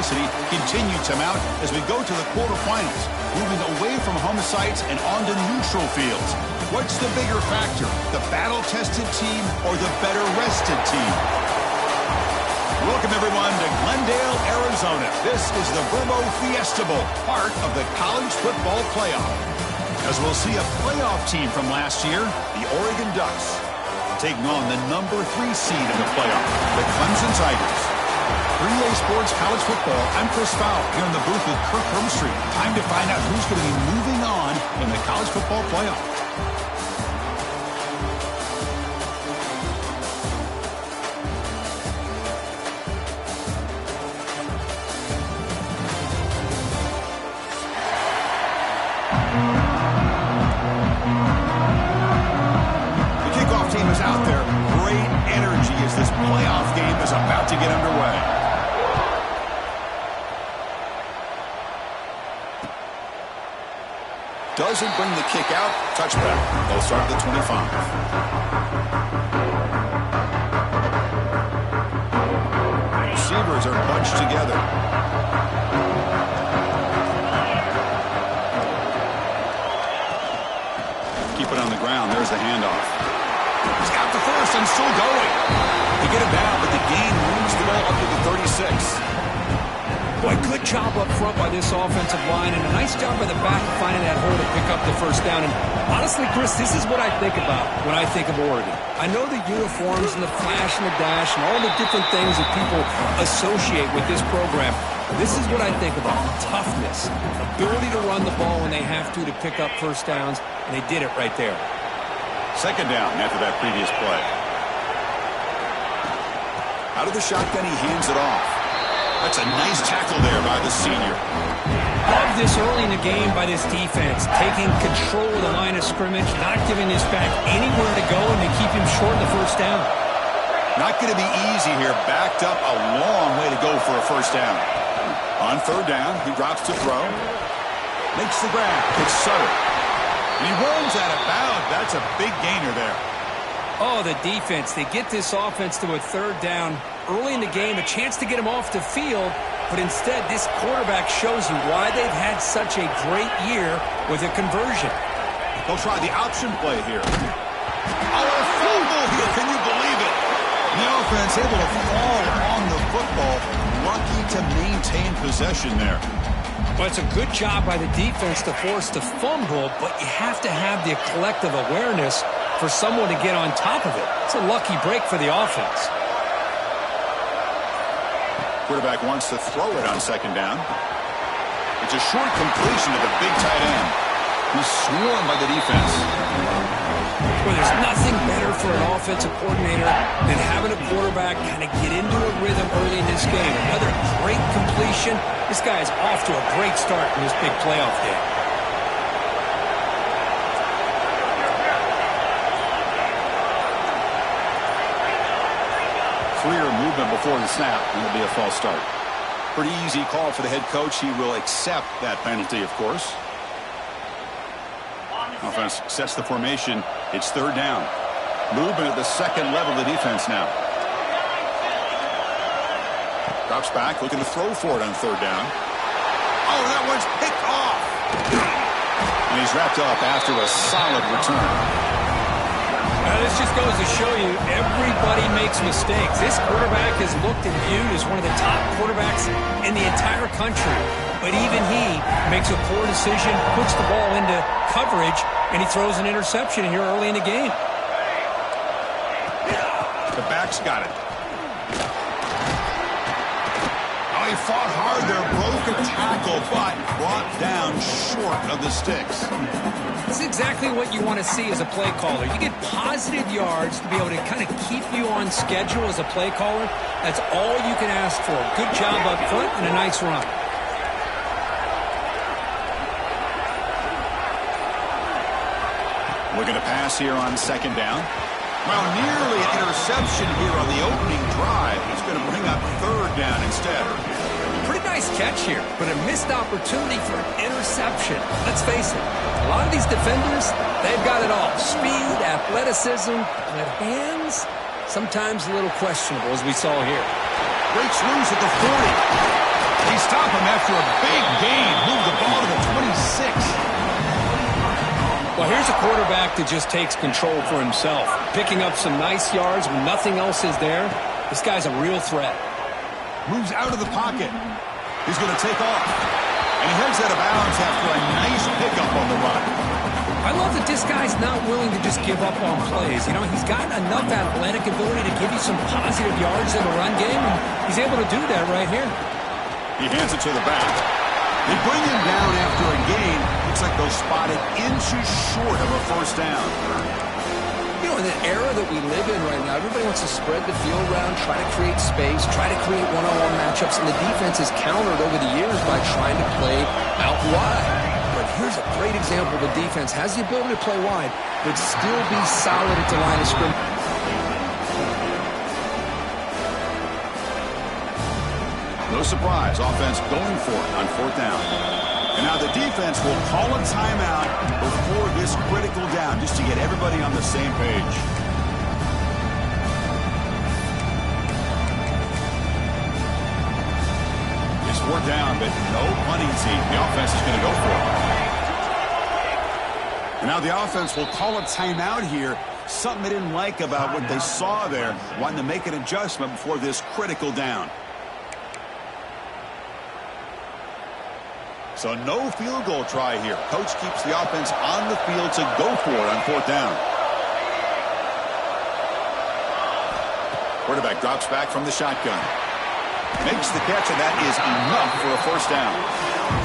intensity continued to mount as we go to the quarterfinals, moving away from home sites and onto neutral fields. What's the bigger factor, the battle-tested team or the better-rested team? Welcome, everyone, to Glendale, Arizona. This is the Verbo Fiesta Bowl, part of the college football playoff. As we'll see a playoff team from last year, the Oregon Ducks, taking on the number 3 seed in the playoff, the Clemson Tigers. 3A Sports College Football, I'm Chris Fowle, here in the booth with Kirk Hermstreet. Time to find out who's going to be moving on in the college football playoff. Out there, great energy as this playoff game is about to get underway. Doesn't bring the kick out. Touchback. They'll start at the 25. Receivers are bunched together. Keep it on the ground. There's the handoff. He's got the first and still going. They get him down, but the gain moves the ball up to the 36. Boy, good job up front by this offensive line, and a nice job by the back finding that hole to pick up the first down. And honestly, Chris, this is what I think about when I think of Oregon. I know the uniforms and the flash and the dash and all the different things that people associate with this program. This is what I think about. Toughness, ability to run the ball when they have to pick up first downs, and they did it right there. Second down after that previous play. Out of the shotgun, he hands it off. That's a nice tackle there by the senior. Love this early in the game by this defense, taking control of the line of scrimmage, not giving this back anywhere to go, and they keep him short of the first down. Not going to be easy here. Backed up a long way to go for a first down. On third down, he drops to throw. Makes the grab. It's Sutter. And he runs out of bounds. That's a big gainer there. Oh, the defense. They get this offense to a third down early in the game, a chance to get him off the field, but instead this quarterback shows you why they've had such a great year with a conversion. They'll try the option play here. Oh, a fumble here. Can you believe it? The offense able to fall on the football. Lucky to maintain possession there. Well, it's a good job by the defense to force the fumble, but you have to have the collective awareness for someone to get on top of it. It's a lucky break for the offense. Quarterback wants to throw it on second down. It's a short completion to the big tight end. He's swarmed by the defense. Well, there's nothing better for an offensive coordinator than having a quarterback kind of get into a rhythm early in this game. Another great completion. This guy is off to a great start in this big playoff game. Clear movement before the snap. It'll be a false start. Pretty easy call for the head coach. He will accept that penalty, of course. Offense sets the formation. It's third down. Movement at the second level of the defense now. Drops back, looking to throw for it on third down. Oh, that one's picked off. And he's wrapped up after a solid return. This just goes to show you everybody makes mistakes. This quarterback is looked and viewed as one of the top quarterbacks in the entire country. But even he makes a poor decision, puts the ball into coverage, and he throws an interception here early in the game. The back's got it. Oh, he fought hard there, broke a tackle, but brought down short of the sticks. This is exactly what you want to see as a play caller. You get positive yards to be able to kind of keep you on schedule as a play caller. That's all you can ask for. Good job up front and a nice run. Looking to pass here on second down. Well, nearly an interception here on the opening drive. It's going to bring up third down instead. Pretty nice catch here, but a missed opportunity for an interception. Let's face it, a lot of these defenders, they've got it all. Speed, athleticism, but hands, sometimes a little questionable, as we saw here. Breaks loose at the 40. He after a big gain. Move the ball to the 26. Well, here's a quarterback that just takes control for himself. Picking up some nice yards when nothing else is there. This guy's a real threat. Moves out of the pocket. He's going to take off. And he heads out of bounds after a nice pickup on the run. I love that this guy's not willing to just give up on plays. You know, he's got enough athletic ability to give you some positive yards in the run game, and he's able to do that right here. He hands it to the back. They bring him down after a gain. Looks like they'll spot it inches short of a first down. You know, in the era that we live in right now, everybody wants to spread the field around, try to create space, try to create one-on-one matchups, and the defense has countered over the years by trying to play out wide. But here's a great example. The defense has the ability to play wide, but still be solid at the line of scrimmage. No surprise, offense going for it on fourth down. And now the defense will call a timeout before this critical down, just to get everybody on the same page. It's fourth down, but no punting team. The offense is going to go for it. And now the offense will call a timeout here. Something they didn't like about what they saw there, wanting to make an adjustment before this critical down. So no field goal try here. Coach keeps the offense on the field to go for it on fourth down. Quarterback drops back from the shotgun. Makes the catch, and that is enough for a first down.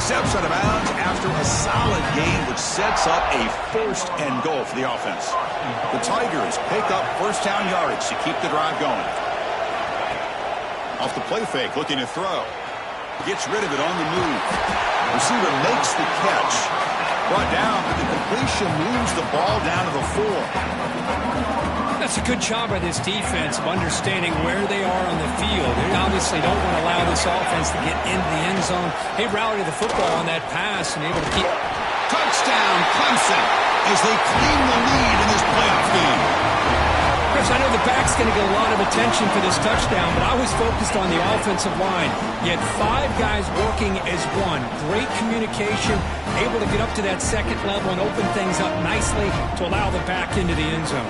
Steps out of bounds after a solid gain, which sets up a first and goal for the offense. The Tigers pick up first down yardage to keep the drive going. Off the play fake, looking to throw. Gets rid of it on the move. Receiver makes the catch. Brought down, but the completion moves the ball down to the 4. That's a good job by this defense of understanding where they are on the field. They obviously don't want to allow this offense to get into the end zone. They rallied the football on that pass and able to keep. Touchdown, Clemson, as they claim the lead in this playoff game. Chris, I know the back's going to get a lot of attention for this touchdown, but I was focused on the offensive line. You had 5 guys working as one. Great communication, able to get up to that second level and open things up nicely to allow the back into the end zone.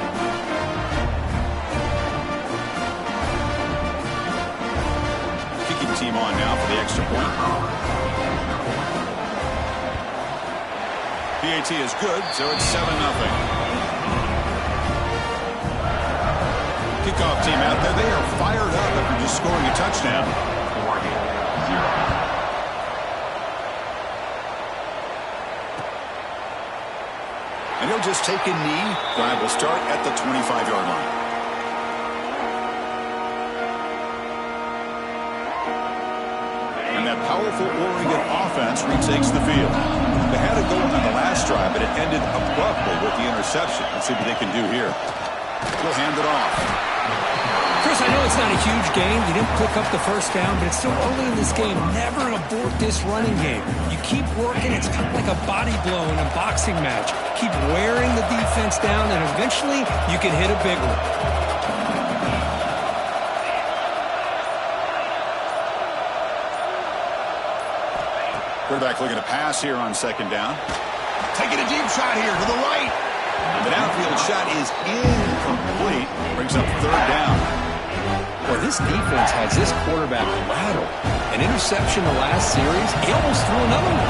Kicking team on now for the extra point. PAT is good, so it's 7-0. Kickoff team out there. They are fired up after just scoring a touchdown. 40-0. And he'll just take a knee. Drive will start at the 25-yard line. And that powerful Oregon offense retakes the field. They had a goal on the last drive, but it ended abruptly with the interception. Let's see what they can do here. He'll hand it off. Chris, I know it's not a huge game. You didn't pick up the first down, but it's still early in this game. Never abort this running game. You keep working. It's kind of like a body blow in a boxing match. Keep wearing the defense down, and eventually you can hit a big one. Quarterback looking to pass here on second down. Taking a deep shot here to the right. And the downfield shot is incomplete. Brings up third down. Well, this defense has this quarterback rattled. An interception the last series. He almost threw another one.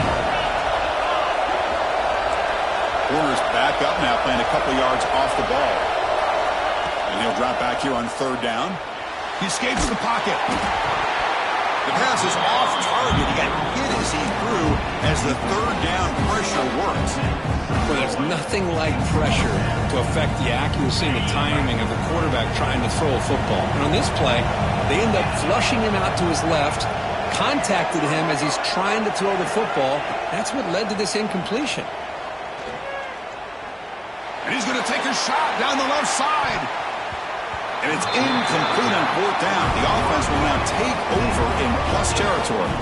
Warner's back up now, playing a couple yards off the ball. And he'll drop back here on third down. He escapes the pocket. The pass is off target. He got hit as he threw as the third down pressure worked. Well, there's nothing like pressure to affect the accuracy and the timing of the quarterback trying to throw a football. And on this play, they end up flushing him out to his left, contacted him as he's trying to throw the football. That's what led to this incompletion. And he's going to take a shot down the left side. And it's incomplete on fourth down. The offense will now take over in plus territory.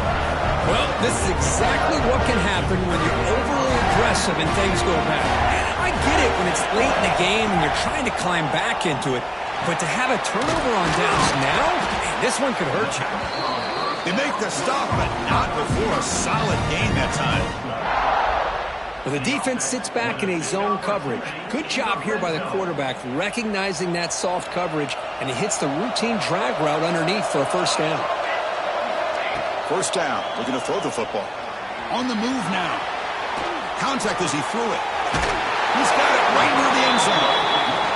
Well, this is exactly what can happen when you're overly aggressive and things go bad. And I get it when it's late in the game and you're trying to climb back into it. But to have a turnover on downs now, man, this one could hurt you. They make the stop, but not before a solid gain that time. Well, the defense sits back in a zone coverage. Good job here by the quarterback recognizing that soft coverage, and he hits the routine drag route underneath for a first down. First down, looking to throw the football. On the move now. Contact as he threw it. He's got it right near the end zone.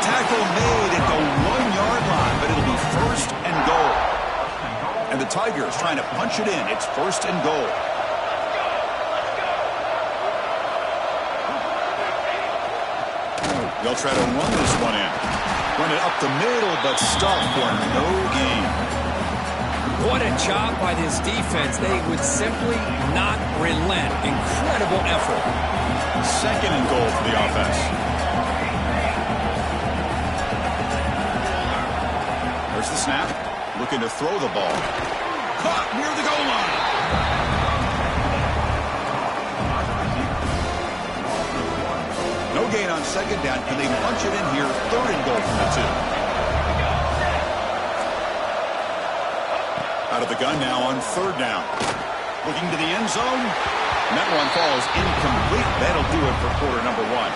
Tackle made at the 1-yard line, but it'll be first and goal. And the Tigers trying to punch it in. It's first and goal. They'll try to run this one in. Run it up the middle, but stop for no gain. What a job by this defense. They would simply not relent. Incredible effort. Second and goal for the offense. There's the snap. Looking to throw the ball. Caught near the goal line. No gain on second down. Can they punch it in here? Third and goal from the 2. Out of the gun now on third down. Looking to the end zone. And that one falls incomplete. That'll do it for quarter number 1.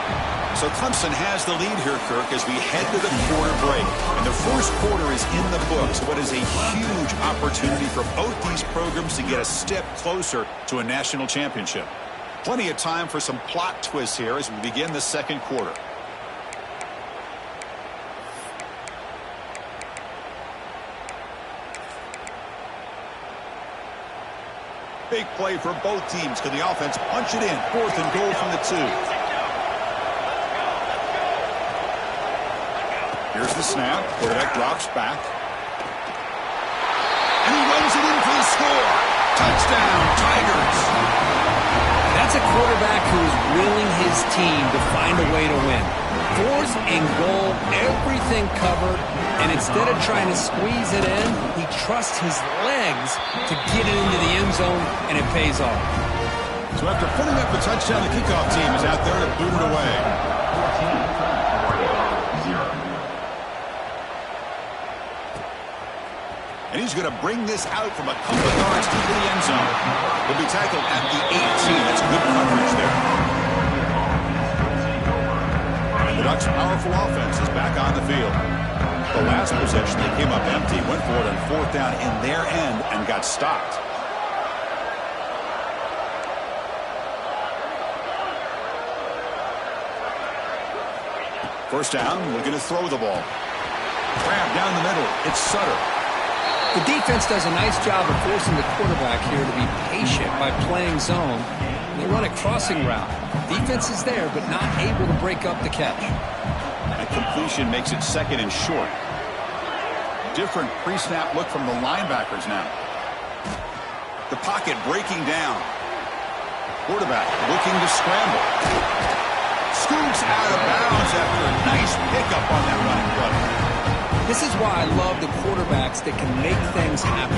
So Clemson has the lead here, Kirk, as we head to the quarter break. And the first quarter is in the books. What is a huge opportunity for both these programs to get a step closer to a national championship. Plenty of time for some plot twists here as we begin the second quarter. Big play for both teams. Can the offense punch it in? Fourth and goal from the 2. Here's the snap. Quarterback drops back. And he runs it in for the score. Touchdown, Tigers. That's a quarterback who's willing his team to find a way to win. Fourth and goal, everything covered, and instead of trying to squeeze it in, he trusts his legs to get it into the end zone, and it pays off. So after putting up a touchdown, the kickoff team is out there to boot it away. And he's going to bring this out from a couple of yards into the end zone. He'll be tackled at the 18. That's good coverage there. And the Ducks' powerful offense is back on the field. The last possession, they came up empty, went for it on fourth down in their end and got stopped. First down, looking to throw the ball. Grab down the middle. It's Sutter. The defense does a nice job of forcing the quarterback here to be patient by playing zone. They run a crossing route. Defense is there, but not able to break up the catch. That completion makes it second and short. Different pre-snap look from the linebackers now. The pocket breaking down. Quarterback looking to scramble. Scoots out of bounds after a nice pickup on that running play. This is why I love the quarterbacks that can make things happen.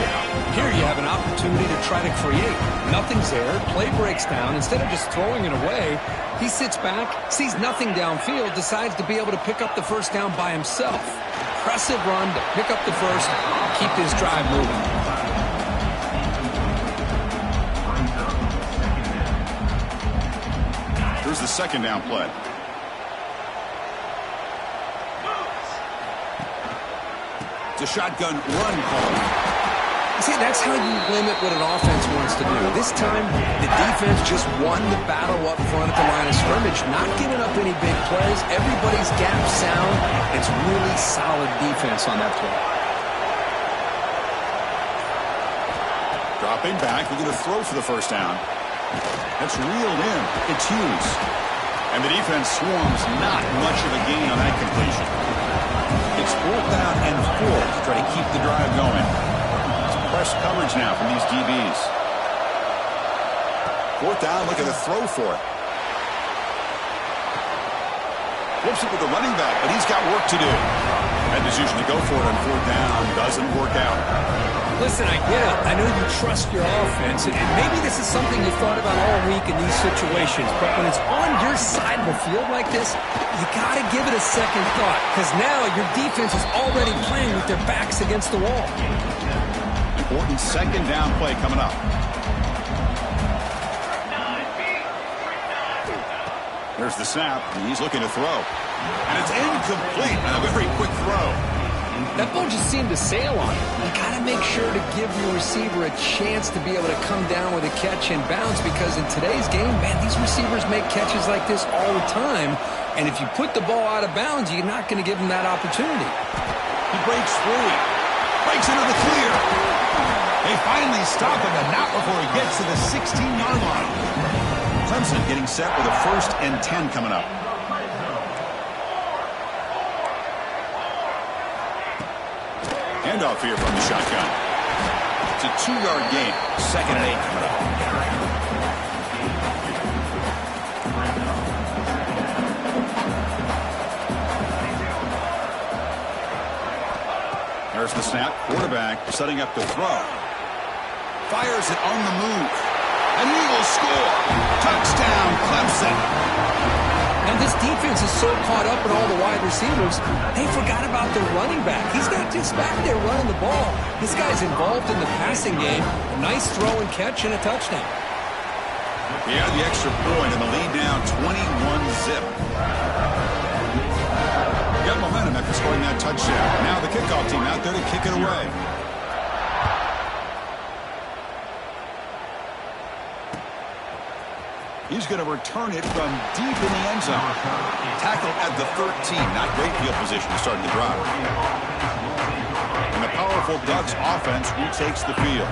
Here you have an opportunity to try to create. Nothing's there. Play breaks down. Instead of just throwing it away, he sits back, sees nothing downfield, decides to be able to pick up the first down by himself. Impressive run to pick up the first, keep this drive moving. Here's the second down play. It's a shotgun run call. See, that's how you limit what an offense wants to do. This time, the defense just won the battle up front at the line of scrimmage, not giving up any big plays. Everybody's gap sound. It's really solid defense on that play. Dropping back, we're going to throw for the first down. That's reeled in. It's Hughes. And the defense swarms not much of a gain on that completion. It's fourth down and 4 to try to keep the drive going. It's press coverage now from these DBs. Fourth down, look at the throw for it. Flips it with the running back, but he's got work to do. That decision to go for it on fourth down doesn't work out. Listen, I get it. I know you trust your offense, and maybe this is something you thought about all week in these situations, but when it's on your side of the field like this, you got to give it a second thought, because now your defense is already playing with their backs against the wall. important second down play coming up. There's the snap, and he's looking to throw. And it's incomplete on a very quick throw. That ball just seemed to sail on it. You got to make sure to give your receiver a chance to be able to come down with a catch and bounce, because in today's game, man, these receivers make catches like this all the time. And if you put the ball out of bounds, you're not going to give them that opportunity. He breaks free. Breaks into the clear. They finally stop him, but not before he gets to the 16-yard line. Clemson getting set with a 1st and 10 coming up. Handoff here from the shotgun. It's a 2-yard gain. 2nd and 8 coming up. There's the snap. Quarterback setting up to throw. Fires it on the move. And Eagles score. Touchdown, Clemson. Now, this defense is so caught up in all the wide receivers, they forgot about their running back. He's not just back there running the ball. This guy's involved in the passing game. A nice throw and catch and a touchdown. Yeah, the extra point and the lead down 21-zip. Got momentum after scoring that touchdown. Now the kickoff team out there to kick it away. He's going to return it from deep in the end zone. Tackle at the 13. Not great field position to start the drive. And the powerful Ducks offense retakes the field.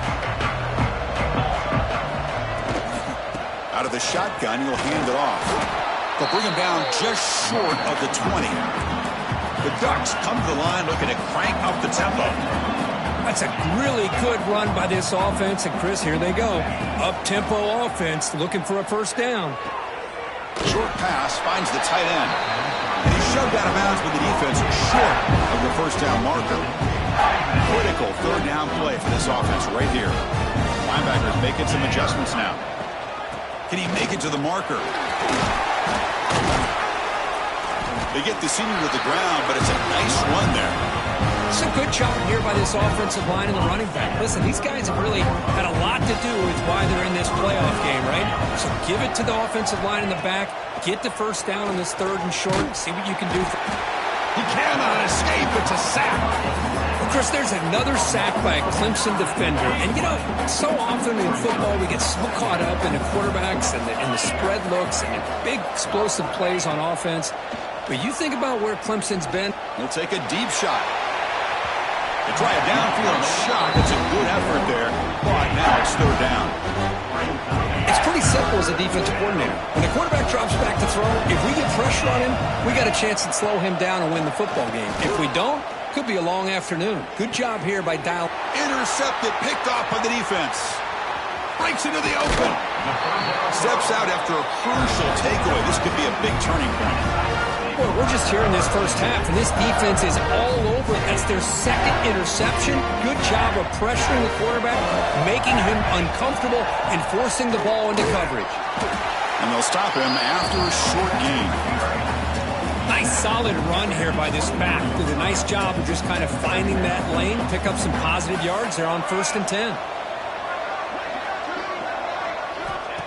Out of the shotgun, he'll hand it off. They'll bring him down just short of the 20. The Ducks come to the line looking to crank up the tempo. That's a really good run by this offense. And, Chris, here they go. Up-tempo offense looking for a 1st down. Short pass finds the tight end. And he's shoved out of bounds with the defense short of the 1st down marker. Critical 3rd down play for this offense right here. Linebackers making some adjustments now. Can he make it to the marker? They get the senior to the ground, but it's a nice run there. It's a good job here by this offensive line and the running back. Listen, these guys have really had a lot to do with why they're in this playoff game, right? So give it to the offensive line in the back. Get the 1st down on this 3rd and short. See what you can do. He cannot escape. It's a sack. Well, Chris, there's another sack by a Clemson defender. And, you know, so often in football we get so caught up in the quarterbacks and the spread looks and the big explosive plays on offense. But you think about where Clemson's been. He'll take a deep shot. They try a downfield shot. It's a good effort there, but now it's 3rd down. It's pretty simple as a defensive coordinator. When the quarterback drops back to throw, if we get pressure on him, we got a chance to slow him down and win the football game. If we don't, could be a long afternoon. Good job here by Dial. Intercepted, picked off by the defense. Breaks into the open. Steps out after a crucial takeaway. This could be a big turning point. Boy, we're just here in this 1st half, and this defense is all over. That's their 2nd interception. Good job of pressuring the quarterback, making him uncomfortable, and forcing the ball into coverage. And they'll stop him after a short gain. Nice solid run here by this back. Did a nice job of just kind of finding that lane, pick up some positive yards there on 1st and 10.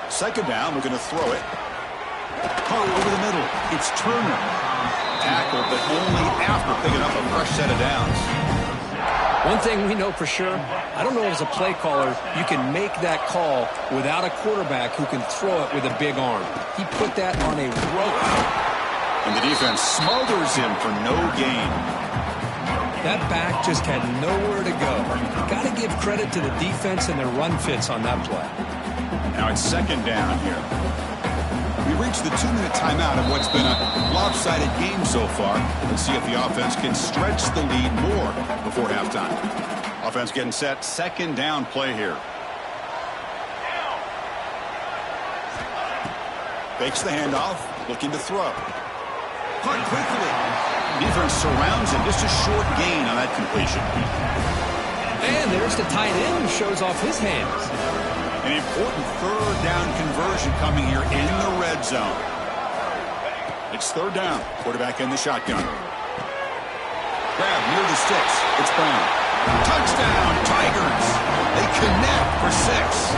2nd down, we're going to throw it. Caught over the middle. It's Turner. Tackled, but only after picking up a fresh set of downs. One thing we know for sure, I don't know as a play caller, you can make that call without a quarterback who can throw it with a big arm. He put that on a rope. And the defense smothers him for no gain. That back just had nowhere to go. Got to give credit to the defense and their run fits on that play. Now it's 2nd down here. We reached the 2-minute timeout of what's been a lopsided game so far. Let's see if the offense can stretch the lead more before halftime. Offense getting set. 2nd down play here. Fakes the handoff. Looking to throw. Caught quickly. Defense surrounds him. Just a short gain on that completion. And there's the tight end who shows off his hands. An important 3rd down conversion coming here in the red zone. It's 3rd down. Quarterback in the shotgun. Grab near the sticks. It's Brown. Touchdown, Tigers. They connect for 6.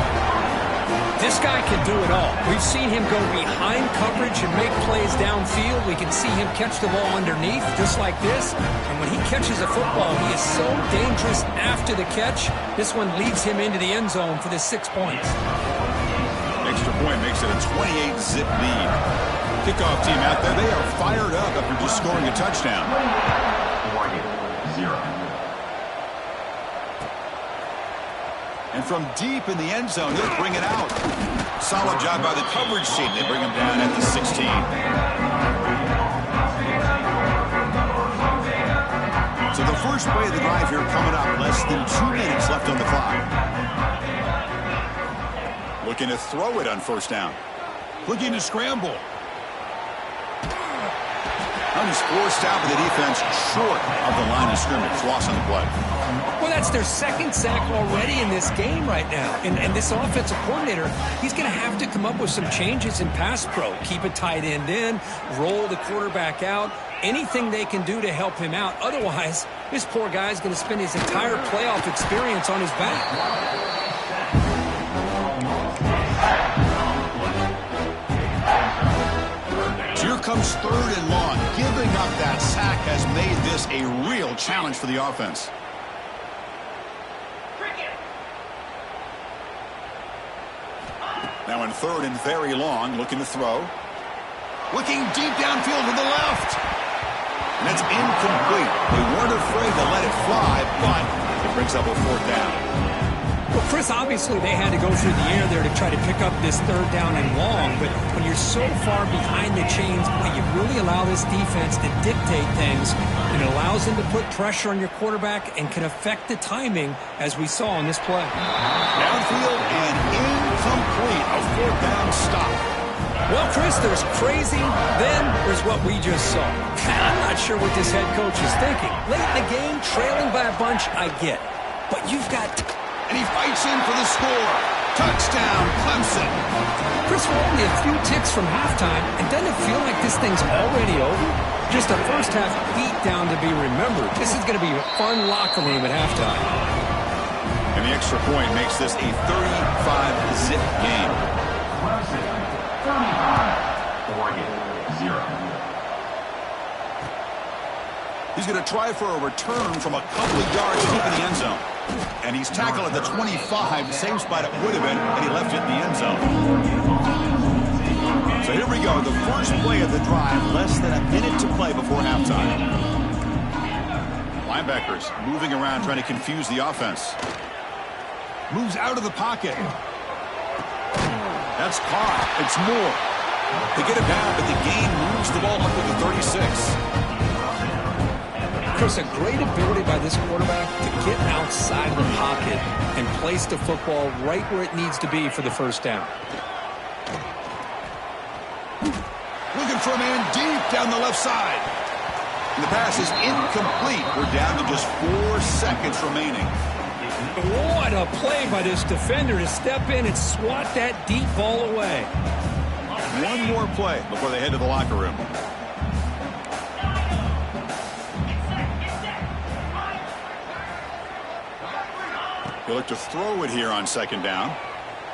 This guy can do it all. We've seen him go behind coverage and make plays downfield. We can see him catch the ball underneath, just like this. And when he catches a football, he is so dangerous after the catch. This one leads him into the end zone for the 6 points. Extra point makes it a 28-zip lead. Kickoff team out there, they are fired up after just scoring a touchdown. 0. And from deep in the end zone, they'll bring it out. Solid job by the coverage team. They bring him down at the 16. So the first play of the drive here coming up. Less than 2 minutes left on the clock. Looking to throw it on first down. Looking to scramble. And he's forced out by the defense short of the line of scrimmage. Loss on the play. Well, that's their second sack already in this game right now. And this offensive coordinator, he's going to have to come up with some changes in pass pro. Keep a tight end in, roll the quarterback out, anything they can do to help him out. Otherwise, this poor guy's going to spend his entire playoff experience on his back. Here comes 3rd and long. Giving up that sack has made this a real challenge for the offense. Now in 3rd and very long, looking to throw. Looking deep downfield to the left. And it's incomplete. They weren't afraid to let it fly, but it brings up a 4th down. Well, Chris, obviously they had to go through the air there to try to pick up this 3rd down and long, but when you're so far behind the chains, you really allow this defense to dictate things. It allows them to put pressure on your quarterback and can affect the timing, as we saw in this play. Downfield and incomplete. A 4th down stop. Well, Chris, there's crazy, then there's what we just saw. I'm not sure what this head coach is thinking. Late in the game, trailing by a bunch, I get. But you've got... And he fights in for the score. Touchdown, Clemson. Chris, we're only a few ticks from halftime, and doesn't it feel like this thing's already over? Just a first half beat down to be remembered. This is going to be a fun locker room at halftime. And the extra point makes this a 35-zip game. Clemson, 35. Oregon, 0. He's going to try for a return from a couple of yards deep in the end zone. And he's tackled at the 25, same spot it would have been, and he left it in the end zone. So here we go, the first play of the drive, less than a minute to play before halftime. Linebackers moving around, trying to confuse the offense. Moves out of the pocket. That's caught. It's Moore. They get it down, but the gain moves the ball up to the 36. Chris, a great ability by this quarterback to get outside of the pocket and place the football right where it needs to be for the first down. Looking for a man deep down the left side. And the pass is incomplete. We're down to just 4 seconds remaining. What a play by this defender to step in and swat that deep ball away. One more play before they head to the locker room. He'll look to throw it here on 2nd down.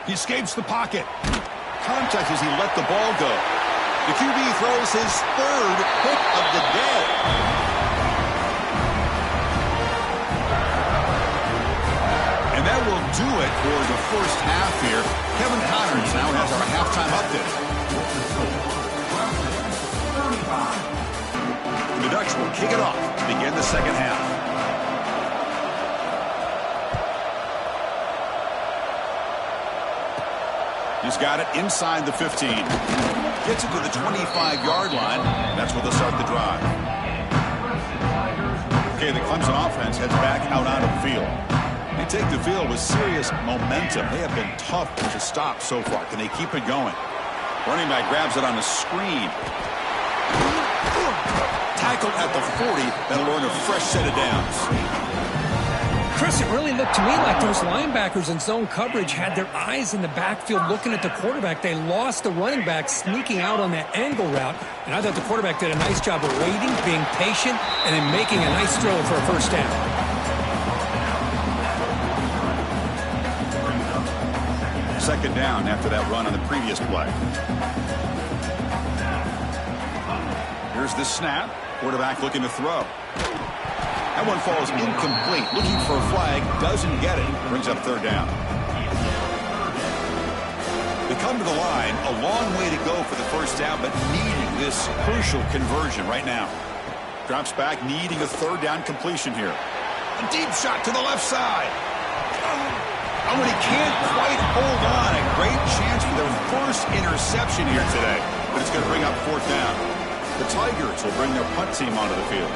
He escapes the pocket. Contact as he let the ball go. The QB throws his 3rd pick of the day. And that will do it for the first half here. Kevin Connors now has our halftime update. The Ducks will kick it off to begin the second half. He's got it inside the 15. Gets it to the 25-yard line. That's where they'll start the drive. Okay, the Clemson offense heads back out onto the field. They take the field with serious momentum. They have been tough to stop so far. Can they keep it going? Running back grabs it on the screen. Tackled at the 40. That'll earn a fresh set of downs. Chris, it really looked to me like those linebackers in zone coverage had their eyes in the backfield looking at the quarterback. They lost the running back sneaking out on that angle route. And I thought the quarterback did a nice job of waiting, being patient, and then making a nice throw for a first down. Second down after that run on the previous play. Here's the snap. Quarterback looking to throw. That one falls incomplete. Looking for a flag. Doesn't get it. Brings up third down. They come to the line. A long way to go for the first down, but needing this crucial conversion right now. Drops back, needing a third down completion here. A deep shot to the left side. Oh, and he can't quite hold on. A great chance for their first interception here today, but it's going to bring up fourth down. The Tigers will bring their punt team onto the field.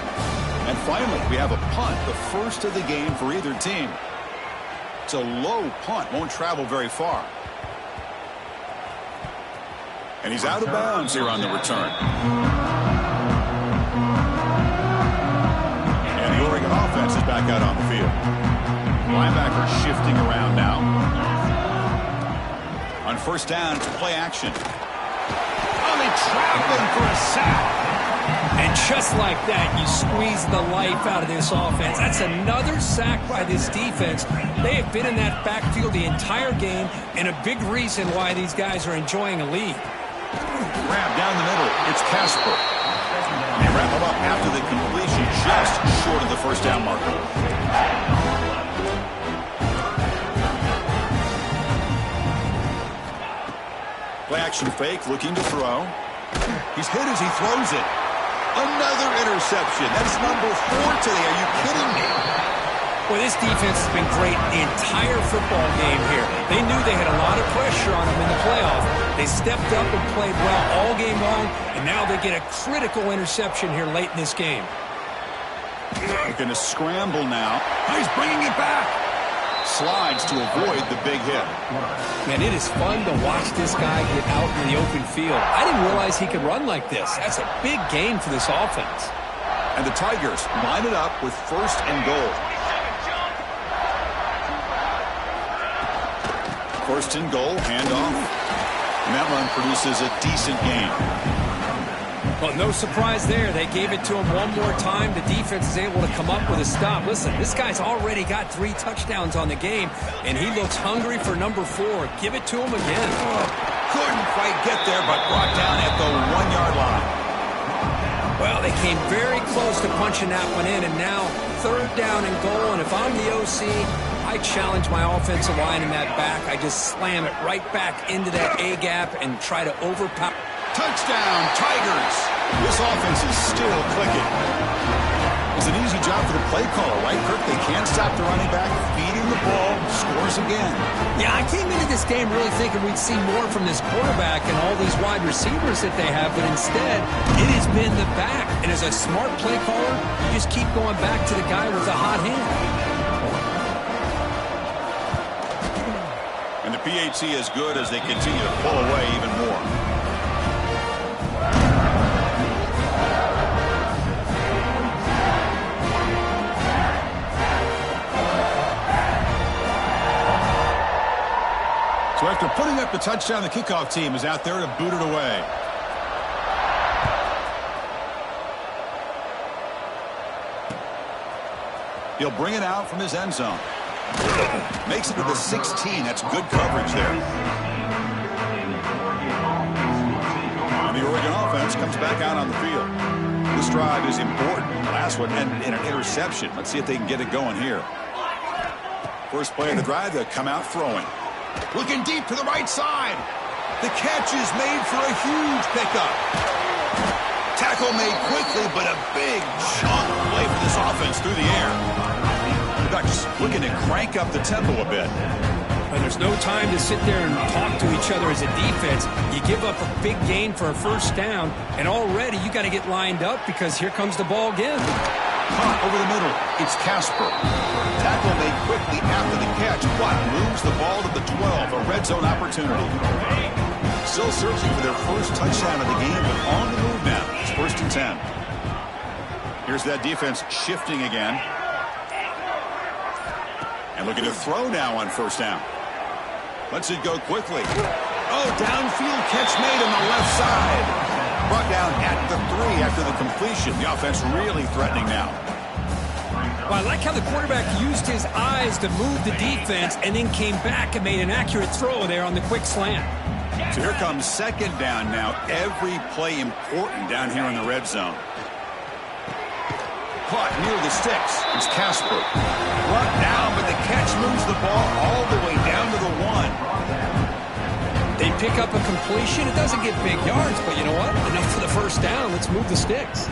And finally, we have a punt, the first of the game for either team. It's a low punt, won't travel very far. And he's out of bounds here on the return. And the Oregon offense is back out on the field. Linebacker shifting around now. On first down, it's play action. Oh, they trap him for a sack. And just like that, you squeeze the life out of this offense. That's another sack by this defense. They have been in that backfield the entire game, and a big reason why these guys are enjoying a lead. Grab down the middle. It's Casper. They wrap him up after the completion, just short of the first down marker. Play action fake, looking to throw. He's hit as he throws it. Another interception. That's number 4 today. Are you kidding me? Well, this defense has been great the entire football game here. They knew they had a lot of pressure on them in the playoff. They stepped up and played well all game long, and now they get a critical interception here late in this game. They're going to scramble now. He's bringing it back. Slides to avoid the big hit. Man, it is fun to watch this guy get out in the open field. I didn't realize he could run like this. That's a big gain for this offense. And the Tigers line it up with first and goal. First and goal, handoff. And that run produces a decent gain. Well, no surprise there. They gave it to him one more time. The defense is able to come up with a stop. Listen, this guy's already got 3 touchdowns on the game, and he looks hungry for number 4. Give it to him again. Couldn't quite get there, but brought down at the 1-yard line. Well, they came very close to punching that one in, and now third down and goal. And if I'm the OC, I challenge my offensive line in that back. I just slam it right back into that A-gap and try to overpower. Touchdown, Tigers. This offense is still clicking. It's an easy job for the play caller, right, Kirk? They can't stop the running back, feeding the ball, scores again. Yeah, I came into this game really thinking we'd see more from this quarterback and all these wide receivers that they have, but instead, it has been the back. And as a smart play caller, you just keep going back to the guy with the hot hand. And the PAT is good as they continue to pull away even more. So after putting up the touchdown, the kickoff team is out there to boot it away. He'll bring it out from his end zone. Makes it to the 16. That's good coverage there. And the Oregon offense comes back out on the field. This drive is important. The last one ended in an interception. Let's see if they can get it going here. First play of the drive, they'll come out throwing. Looking deep to the right side. The catch is made for a huge pickup. Tackle made quickly, but a big chunk play for this offense through the air. The Ducks looking to crank up the tempo a bit. And there's no time to sit there and talk to each other as a defense. You give up a big gain for a first down, and already you got to get lined up because here comes the ball again. Caught over the middle. It's Casper. Tackle made quickly after the catch, but moves the ball to the 12. A red zone opportunity. Still searching for their first touchdown of the game, but on the move now. It's first and 10. Here's that defense shifting again. And looking to throw now on first down. Lets it go quickly. Oh, downfield catch made on the left side. Brought down at the 3 after the completion. The offense really threatening now. Well, I like how the quarterback used his eyes to move the defense and then came back and made an accurate throw there on the quick slant. So here comes second down now. Every play important down here in the red zone. Caught near the sticks. It's Casper. Brought down, but the catch moves the ball all the way down to the 1. They pick up a completion. It doesn't get big yards, but you know what? Enough for the first down. Let's move the sticks.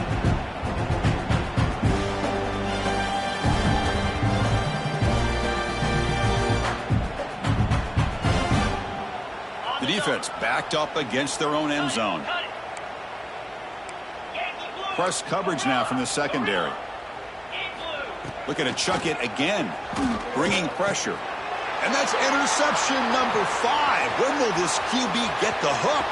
The defense backed up against their own end zone. Press coverage now from the secondary. Looking to chuck it again. Bringing pressure. And that's interception number 5. When will this QB get the hook?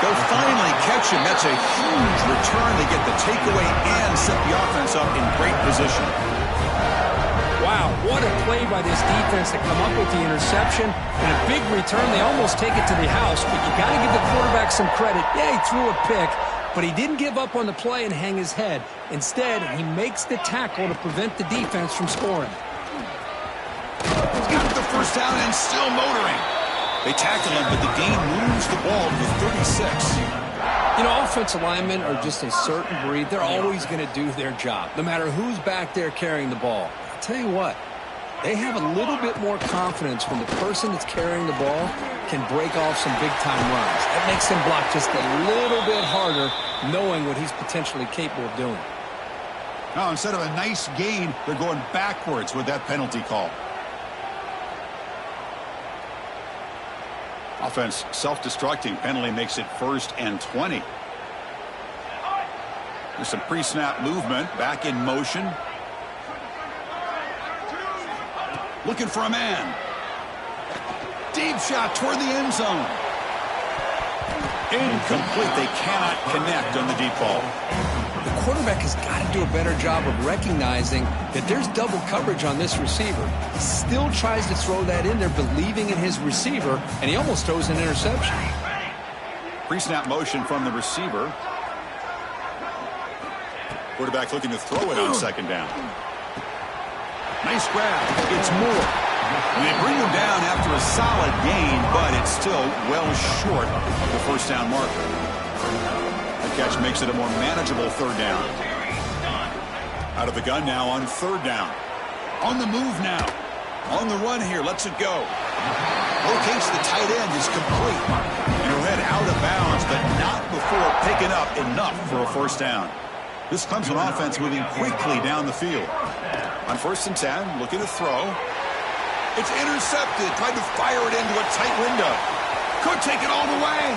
They'll finally catch him. That's a huge return. They get the takeaway and set the offense up in great position. Wow, what a play by this defense to come up with the interception. And a big return. They almost take it to the house, but you got to give the quarterback some credit. Yeah, he threw a pick, but he didn't give up on the play and hang his head. Instead, he makes the tackle to prevent the defense from scoring. He's got the first down and still motoring. They tackle him, but the gain moves the ball to the 36. You know, offensive linemen are just a certain breed. They're always going to do their job, no matter who's back there carrying the ball. I'll tell you what, they have a little bit more confidence when the person that's carrying the ball can break off some big-time runs. That makes him block just a little bit harder, knowing what he's potentially capable of doing. Now, instead of a nice gain, they're going backwards with that penalty call. Offense self-destructing. Penalty makes it 1st and 20. There's some pre-snap movement. Back in motion. Looking for a man. Deep shot toward the end zone. Incomplete. They cannot connect on the deep ball. The quarterback has got to do a better job of recognizing that there's double coverage on this receiver. He still tries to throw that in there, believing in his receiver, and he almost throws an interception. Pre-snap motion from the receiver. Quarterback looking to throw it on second down. Nice grab. It's Moore. They bring him down after a solid gain, but it's still well short of the first down marker. The catch makes it a more manageable third down. Out of the gun now on third down. On the move now. On the run here. Lets it go. Locates the tight end. Is complete. And he'll head out of bounds, but not before picking up enough for a first down. This comes from offense moving quickly down the field. On 1st and 10, looking to throw. It's intercepted. Tried to fire it into a tight window. Could take it all the way.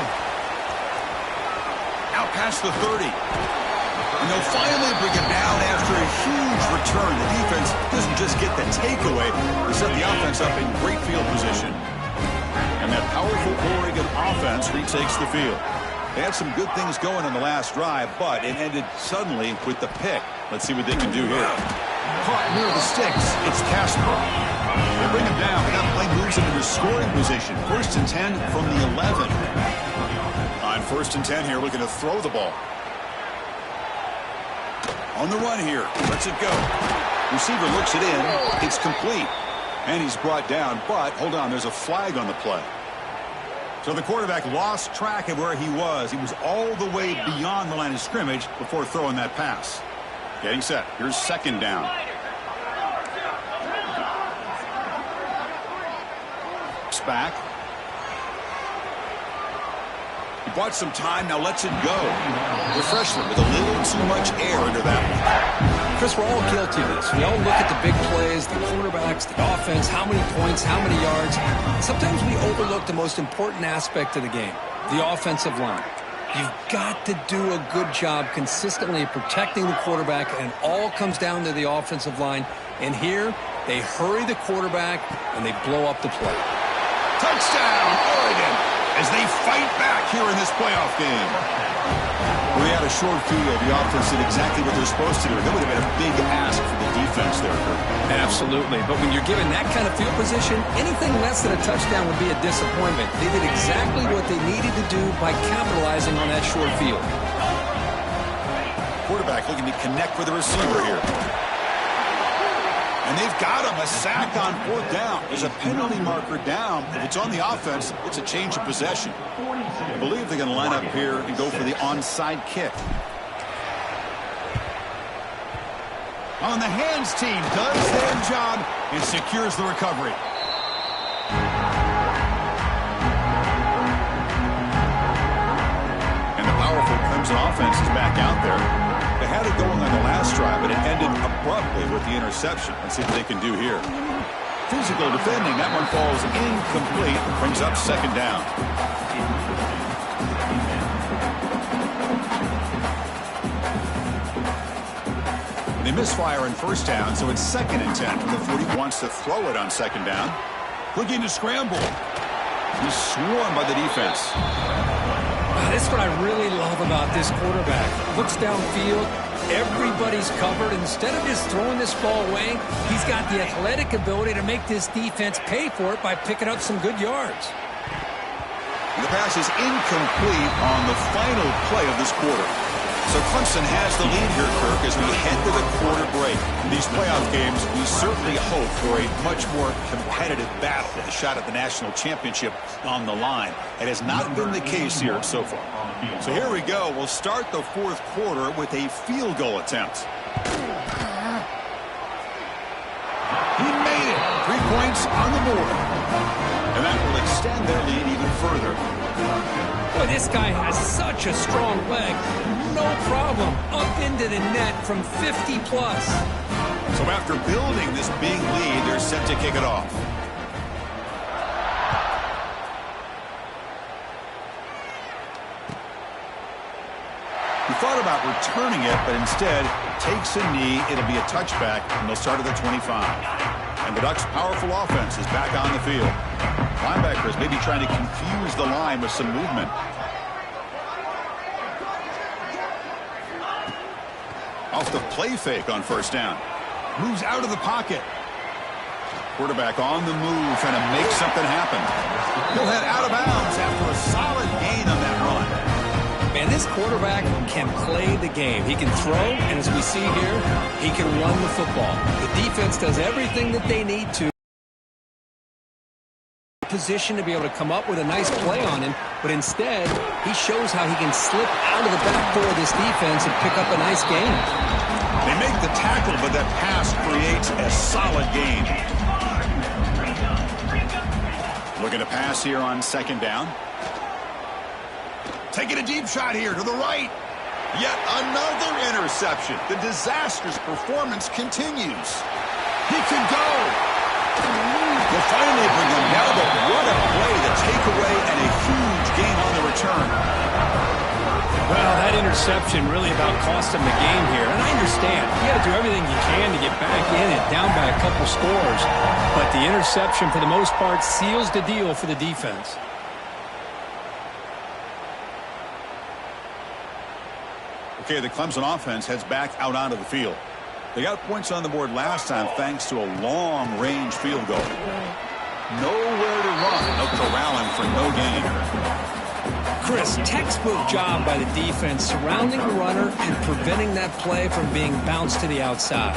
Out past the 30. And they'll finally bring it down after a huge return. The defense doesn't just get the takeaway. They set the offense up in great field position. And that powerful Oregon offense retakes the field. They had some good things going on the last drive, but it ended suddenly with the pick. Let's see what they can do here. Caught near the sticks. It's Casper. They bring him down, but that play moves him into scoring position. 1st and 10 from the 11. On 1st and 10 here, looking to throw the ball. On the run here. Lets it go. Receiver looks it in. It's complete. And he's brought down, but hold on, there's a flag on the play. So the quarterback lost track of where he was. He was all the way beyond the line of scrimmage before throwing that pass. Getting set. Here's second down. Back. He bought some time, now lets it go. The freshman with a little too much air into that one. Chris, we're all guilty of this. We all look at the big plays, the quarterbacks, the offense, how many points, how many yards. Sometimes we overlook the most important aspect of the game, the offensive line. You've got to do a good job consistently protecting the quarterback, and it all comes down to the offensive line. And here, they hurry the quarterback, and they blow up the play. Touchdown, Oregon, as they fight back here in this playoff game. When they had a short field, the offense did exactly what they're supposed to do. That would have been a big ask for the defense there, Kurt. Absolutely. But when you're given that kind of field position, anything less than a touchdown would be a disappointment. They did exactly what they needed to do by capitalizing on that short field. Quarterback looking to connect with the receiver here. And they've got him. A sack on 4th down. There's a penalty marker down. If it's on the offense, it's a change of possession. I believe they're going to line up here and go for the onside kick. On the hands team does their job and secures the recovery. And the powerful Clemson offense is back out there. They had it going on the last drive, but it ended abruptly with the interception. Let's see what they can do here. Physical defending. That one falls incomplete. Brings up 2nd down. They misfire in 1st down, so it's 2nd and 10 from the 40. Wants to throw it on 2nd down. Looking to scramble. He's swarmed by the defense. This is what I really love about this quarterback. Looks downfield. Everybody's covered. Instead of just throwing this ball away, he's got the athletic ability to make this defense pay for it by picking up some good yards. The pass is incomplete on the final play of this quarter. So Clemson has the lead here, Kirk, as we head to the quarter break. In these playoff games, we certainly hope for a much more competitive battle with a shot at the national championship on the line. It has not been the case here so far. So here we go. We'll start the 4th quarter with a field goal attempt. He made it. 3 points on the board. And that will extend their lead even further. Boy, this guy has such a strong leg. No problem. Up into the net from 50 plus. So after building this big lead, they're set to kick it off. He thought about returning it, but instead takes a knee. It'll be a touchback, and they'll start at the 25. And the Ducks' powerful offense is back on the field. Linebackers maybe trying to confuse the line with some movement. Off the play fake on 1st down. Moves out of the pocket. Quarterback on the move, trying to make something happen. He'll head out of bounds after a solid gain on that run. Man, this quarterback can play the game. He can throw, and as we see here, he can run the football. The defense does everything that they need to. Position to be able to come up with a nice play on him, but instead, he shows how he can slip out of the back door of this defense and pick up a nice gain. They make the tackle, but that pass creates a solid gain. Looking to pass here on 2nd down. Taking a deep shot here to the right. Yet another interception. The disastrous performance continues. He can go. Will finally bring him down, but what a play, the takeaway, and a huge gain on the return. Well, that interception really about cost him the game here. And I understand. You got to do everything you can to get back in and down by a couple scores. But the interception, for the most part, seals the deal for the defense. Okay, the Clemson offense heads back out onto the field. They got points on the board last time thanks to a long-range field goal. Nowhere to run. No corralling for no gain. Chris, textbook job by the defense surrounding the runner and preventing that play from being bounced to the outside.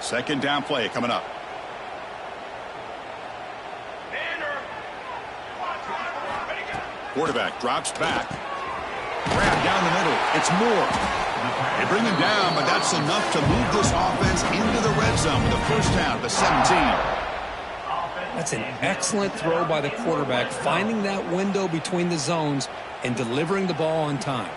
Second down play coming up. Quarterback drops back. Grab down the middle. It's Moore. They bring him down, but that's enough to move this offense into the red zone with the 1st down at the 17. That's an excellent throw by the quarterback, finding that window between the zones and delivering the ball on time.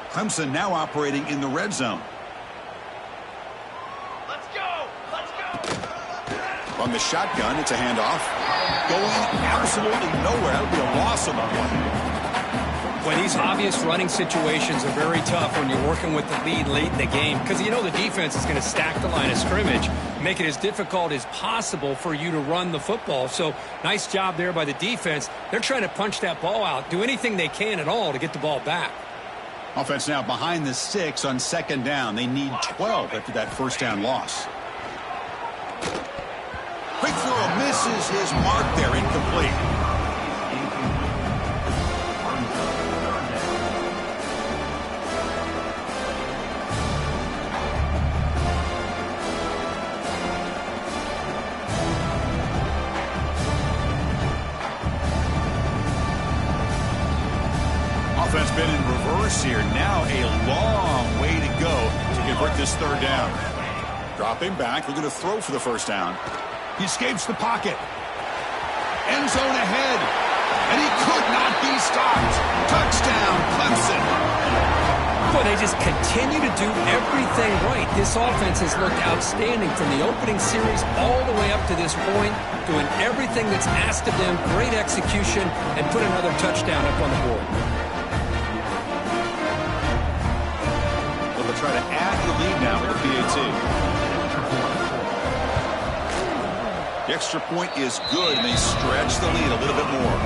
Clemson now operating in the red zone. On the shotgun, it's a handoff. Going absolutely nowhere. That would be a loss on the play. Well, these obvious running situations are very tough when you're working with the lead late in the game because you know the defense is going to stack the line of scrimmage, make it as difficult as possible for you to run the football. So nice job there by the defense. They're trying to punch that ball out, do anything they can at all to get the ball back. Offense now behind the 6 on 2nd down. They need 12 after that first down loss. Quick throw misses his mark there, incomplete. Offense been in reverse here. Now a long way to go to convert this 3rd down. Dropping back, looking to throw for the first down. He escapes the pocket. End zone ahead. And he could not be stopped. Touchdown, Clemson. Boy, they just continue to do everything right. This offense has looked outstanding from the opening series all the way up to this point, doing everything that's asked of them, great execution, and put another touchdown up on the board. Well, they'll try to add to the lead now with the PAT. The extra point is good, and they stretch the lead a little bit more.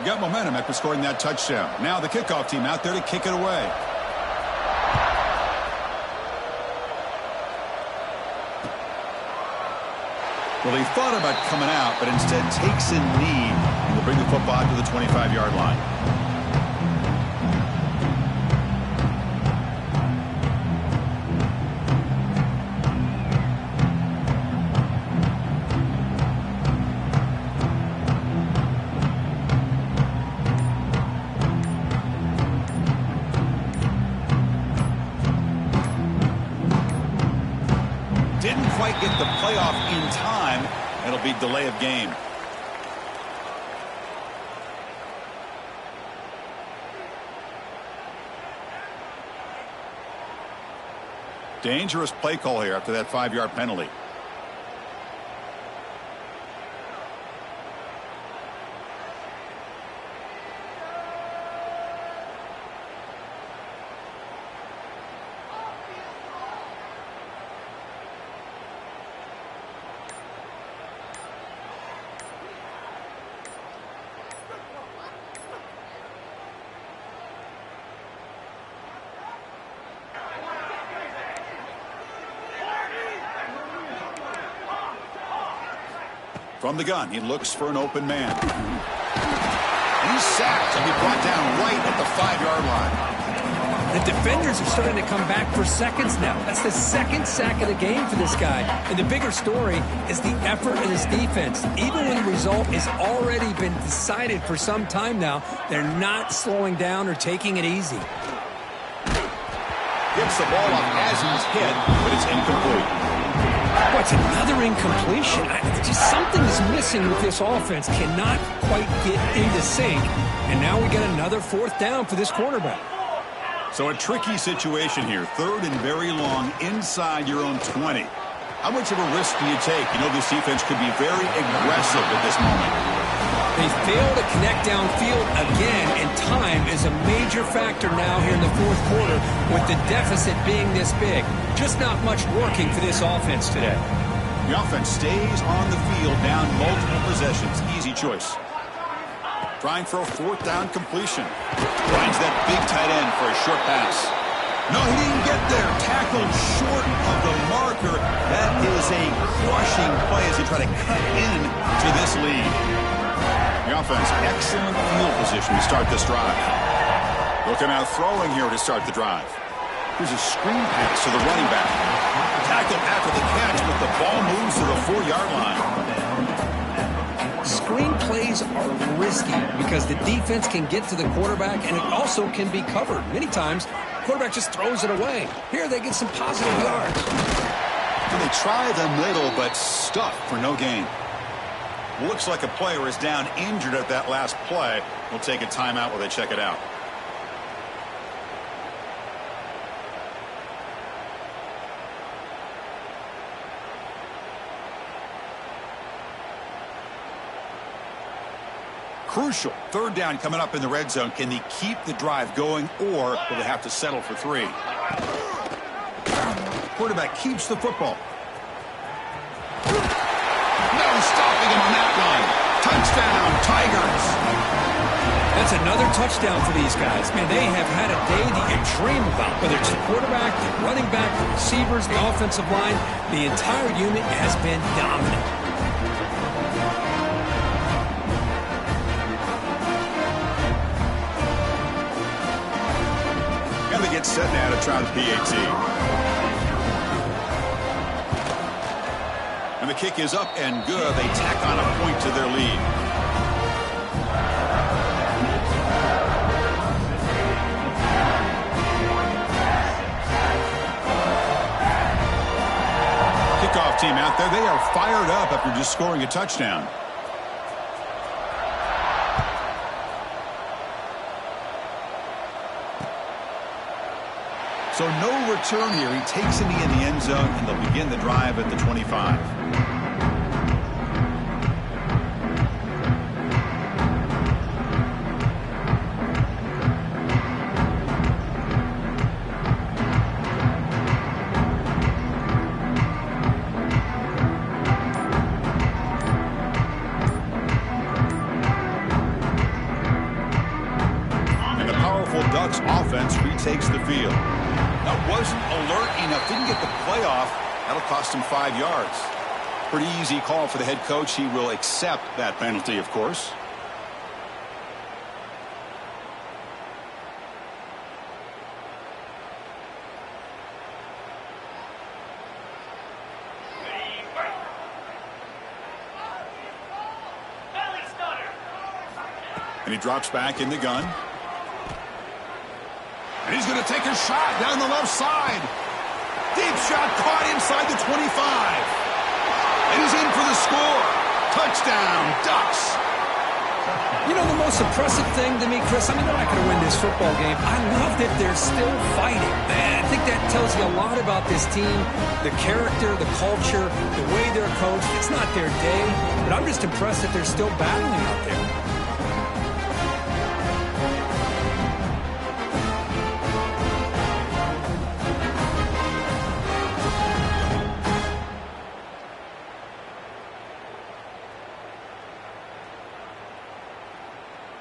Got momentum after scoring that touchdown. Now the kickoff team out there to kick it away. Well, he thought about coming out, but instead takes a knee and will bring the football out to the 25-yard line. Didn't quite get the playoff in time. It'll be delay of game. Dangerous play call here after that 5-yard penalty. From the gun, he looks for an open man. He's sacked and be brought down right at the 5-yard line. The defenders are starting to come back for seconds now. That's the 2nd sack of the game for this guy. And the bigger story is the effort in his defense. Even when the result has already been decided for some time now, they're not slowing down or taking it easy. Gets the ball up as he's hit, but it's incomplete. What's another incompletion? Just something's missing with this offense. Cannot quite get into sync. And now we get another 4th down for this quarterback. So a tricky situation here. 3rd and very long inside your own 20. How much of a risk do you take? You know this defense could be very aggressive at this moment. They fail to connect downfield again, and time is a major factor now here in the 4th quarter with the deficit being this big. Just not much working for this offense today. The offense stays on the field down multiple possessions. Easy choice. Trying for a 4th down completion. Finds that big tight end for a short pass. No, he didn't get there. Tackled short of the marker. That is a crushing play as they try to cut in to this lead. The offense, excellent field position to start this drive. Looking out throwing here to start the drive. Here's a screen pass to the running back. Tackled after the catch, but the ball moves to the 4-yard line. Screen plays are risky because the defense can get to the quarterback, and it also can be covered. Many times, the quarterback just throws it away. Here, they get some positive yards. And they try the middle, but stuffed for no gain. Looks like a player is down injured at that last play. We'll take a timeout while they check it out. Crucial. Third down coming up in the red zone. Can they keep the drive going, or will they have to settle for 3? Quarterback keeps the football. No stopping him on that one. Touchdown, Tigers. That's another touchdown for these guys. Man, they have had a day that you dream about. Whether it's the quarterback, the running back, the receivers, the offensive line, the entire unit has been dominant. And they get set now to try the PAT. And the kick is up and good. They tack on a point to their lead. Kickoff team out there. They are fired up after just scoring a touchdown. So no return here. He takes it in the end zone, and they'll begin the drive at the 25. And the powerful Ducks offense retakes the field. That wasn't alert enough. Didn't get the playoff. That'll cost him 5 yards. Pretty easy call for the head coach. He will accept that penalty, of course. And he drops back in the gun. And he's going to take a shot down the left side. Deep shot caught inside the 25. And he's in for the score. Touchdown, Ducks. You know, the most impressive thing to me, Chris, I mean, they're not going to win this football game. I love that they're still fighting. And I think that tells you a lot about this team, the character, the culture, the way they're coached. It's not their day, but I'm just impressed that they're still battling out there.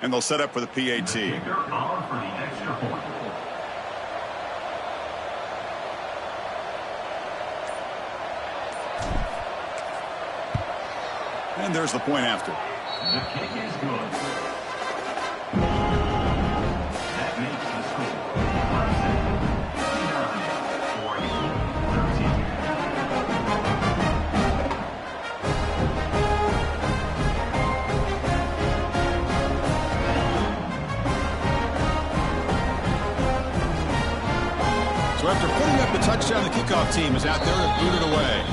And they'll set up for the PAT. And there's the point after. The kick is good. That makes the score 39-13. So after putting up the touchdown, the kickoff team is out there and booted away.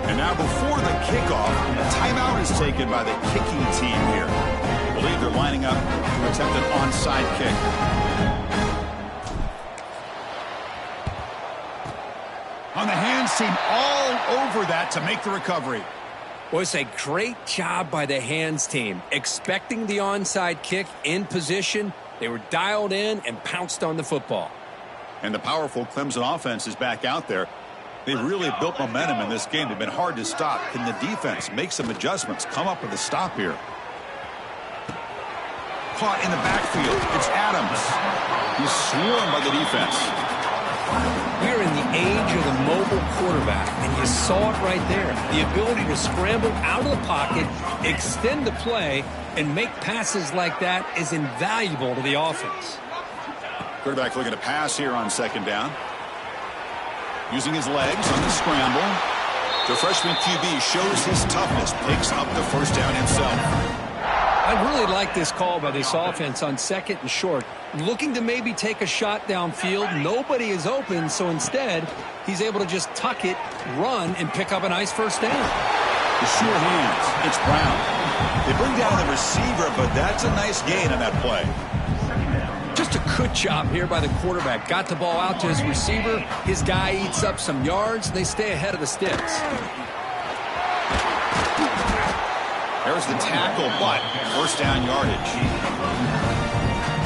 And now before the kickoff, a timeout is taken by the kicking team here. I believe they're lining up to attempt an onside kick. On the hands team all over that to make the recovery. Well, it's a great job by the hands team. Expecting the onside kick in position, they were dialed in and pounced on the football. And the powerful Clemson offense is back out there. They've really built momentum in this game. They've been hard to stop. Can the defense make some adjustments, come up with a stop here? Caught in the backfield. It's Adams. He's swarmed by the defense. We're in the age of the mobile quarterback, and you saw it right there. The ability to scramble out of the pocket, extend the play, and make passes like that is invaluable to the offense. Quarterback looking to pass here on second down. Using his legs on the scramble. The freshman QB shows his toughness, picks up the first down himself. I really like this call by this offense on second and short. Looking to maybe take a shot downfield. Nobody is open, so instead, he's able to just tuck it, run, and pick up a nice first down. The sure hands. It's Brown. They bring down the receiver, but that's a nice gain on that play. Just a good job here by the quarterback. Got the ball out to his receiver. His guy eats up some yards. They stay ahead of the sticks. There's the tackle, but first down yardage.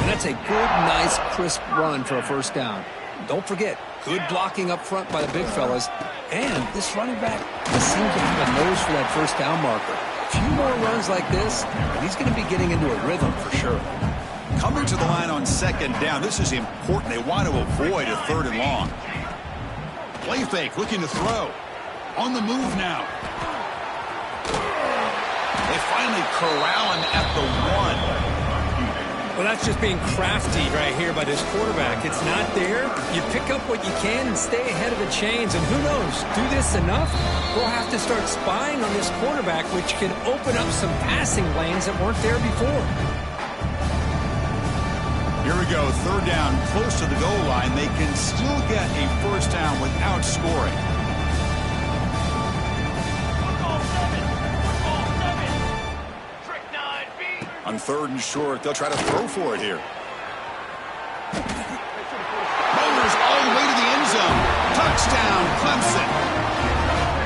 And that's a good, nice, crisp run for a first down. Don't forget, good blocking up front by the big fellas. And this running back just seems to have a nose for that first down marker. A few more runs like this, and he's going to be getting into a rhythm for sure. Coming to the line on second down. This is important. They want to avoid a third and long. Play fake, looking to throw. On the move now. They finally corral him at the 1. Well, that's just being crafty right here by this quarterback. It's not there. You pick up what you can and stay ahead of the chains. And who knows, do this enough, we'll have to start spying on this quarterback, which can open up some passing lanes that weren't there before. Here we go, third down, close to the goal line. They can still get a first down without scoring. On third and short, they'll try to throw for it here. Bowlers all the way to the end zone. Touchdown, Clemson.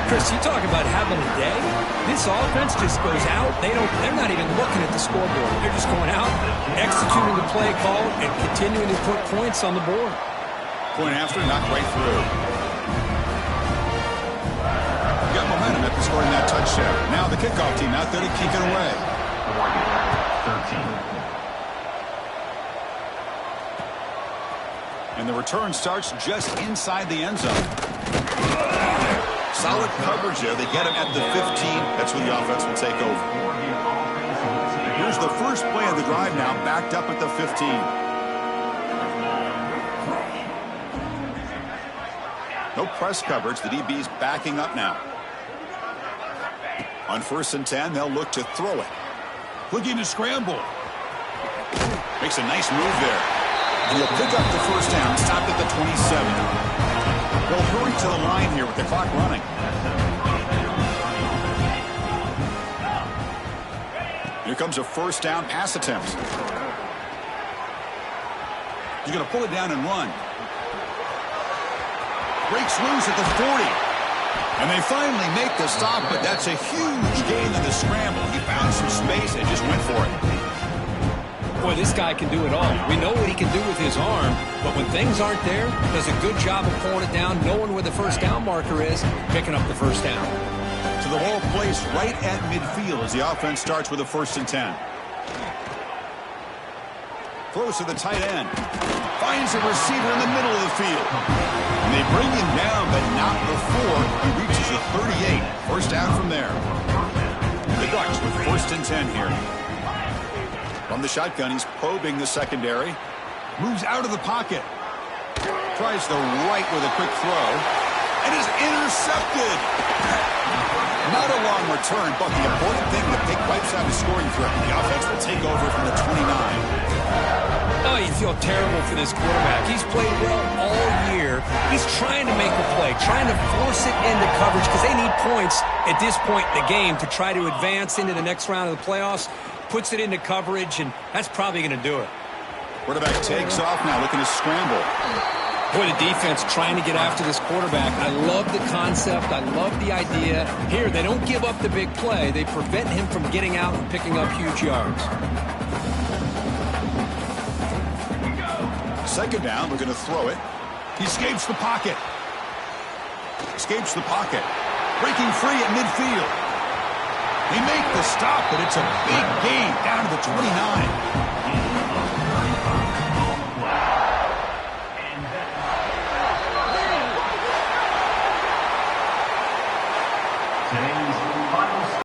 Chris, you talk about having a day. This offense just goes out. They're not even looking at the scoreboard. They're just going out, executing the play call, and continuing to put points on the board. Point after, knocked right through. Got momentum after scoring that touchdown. Now the kickoff team out there to kick it away. 13. And the return starts just inside the end zone. Solid coverage there. They get him at the 15. That's where the offense will take over. Here's the first play of the drive now, backed up at the 15. No press coverage. The DB's backing up now. On first and 10, they'll look to throw it. Looking to scramble. Makes a nice move there. And he'll pick up the first down, stopped at the 27. They'll hurry to the line here with the clock running. Here comes a first down pass attempt. He's going to pull it down and run. Breaks loose at the 40. And they finally make the stop, but that's a huge gain in the scramble. He found some space and just went for it. Boy, this guy can do it all. We know what he can do with his arm, but when things aren't there, does a good job of pulling it down, knowing where the first down marker is, picking up the first down. So the ball placed right at midfield as the offense starts with a first and 10. Throws to the tight end. Finds a receiver in the middle of the field. And they bring him down, but not before he reaches the 38. First down from there. The Ducks with first and 10 here. From the shotgun, he's probing the secondary. Moves out of the pocket. Tries the right with a quick throw. And is intercepted. Not a long return, but the important thing to pick wipes out his scoring threat. The offense will take over from the 29. Oh, you feel terrible for this quarterback. He's played well all year. He's trying to make a play, trying to force it into coverage because they need points at this point in the game to try to advance into the next round of the playoffs. Puts it into coverage, and that's probably going to do it. Quarterback takes off now, looking to scramble. Boy, the defense trying to get after this quarterback. I love the concept. I love the idea. Here, they don't give up the big play. They prevent him from getting out and picking up huge yards. Second down, we're going to throw it. He escapes the pocket. Escapes the pocket. Breaking free at midfield. They make the stop, but it's a big gain down to the 29.